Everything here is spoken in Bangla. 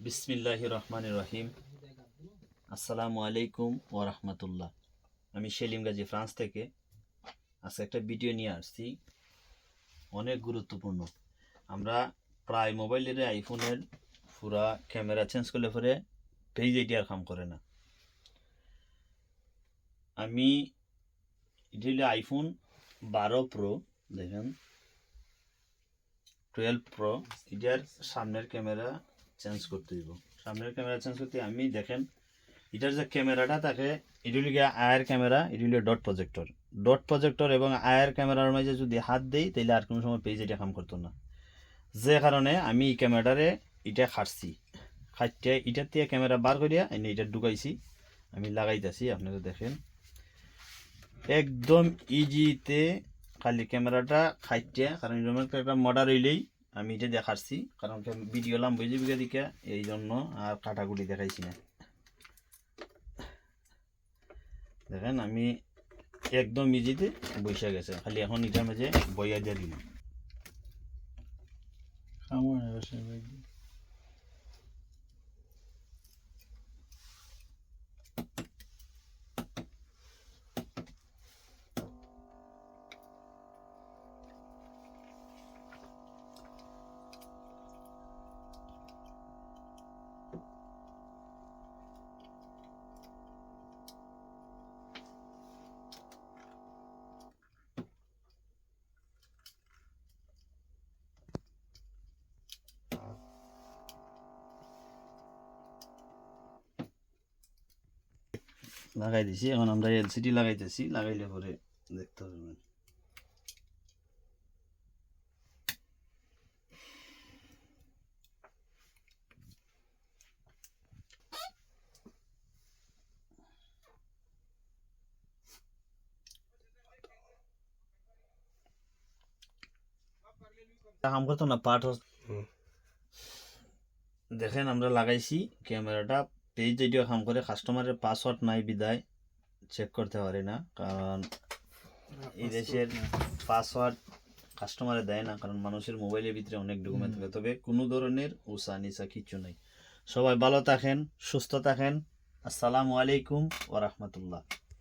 বিসমিল্লাহির রহমানির রহিম। আসসালামু আলাইকুম ওয়া রাহমাতুল্লাহ। আমি সেলিম গাজী ফ্রান্স থেকে আজকে একটা ভিডিও নিয়ে আসছি, অনেক গুরুত্বপূর্ণ। আমরা প্রায় মোবাইলের আইফোনের পুরা ক্যামেরা চেঞ্জ করলে পরে পেজ এটি আর কাম করে না। আমি এটি হলো আইফোন 12 প্রো, দেখেন 12 প্রো। এটার সামনের ক্যামেরা চেঞ্জ করতে দিব। সামনের ক্যামেরা চেঞ্জ করতে আমি দেখেন এটার যে ক্যামেরাটা থাকে এটি হলো আয়ের ক্যামেরা, এটি হলো ডট প্রজেক্টর এবং আয়ের ক্যামেরার মাঝে যদি হাত দেই তাহলে আর কোনো সময় পেজ এটা কাম করতো না। যে কারণে আমি এই ক্যামেরাটারে এটা খাটছি, খাটতে এটার থেকে ক্যামেরা বার করিয়া এনে এটা ঢুকাইছি, আমি লাগাইতেছি। আপনারা দেখেন একদম ইজিতে খালি ক্যামেরাটা খাইতে, কারণ এরকম একটা মডার হইলেই আমি এটা দেখাচ্ছি, কারণ ভিডিও লাম বুঝে বিঘা দিকে এই জন্য আর কাটাকুটি দেখাইছি না। দেখেন আমি একদম ইজিতে বসে গেছে, খালি এখন এটার মাঝে বইয়া দিয়ে দিলাম। লাগাই দিছি, এখন আমরা এলসিডি লাগাইতেছি, লাগাইলে পরে দেখতে পারবেন। কাম করতো না পার্ট। দেখেন আমরা লাগাইছি ক্যামেরাটা, পেজ যেটা কাম করে, কাস্টমারের পাসওয়ার্ড নাই বিদায় চেক করতে পারি না, কারণ এই দেশের পাসওয়ার্ড কাস্টমারে দেয় না, কারণ মানুষের মোবাইলের ভিতরে অনেক ডকুমেন্ট থাকে। তবে কোনো ধরনের উষা নিচা কিচ্ছু নেই। সবাই ভালো থাকেন, সুস্থ থাকেন। আসসালামু আলাইকুম ওয়া রাহমাতুল্লাহ।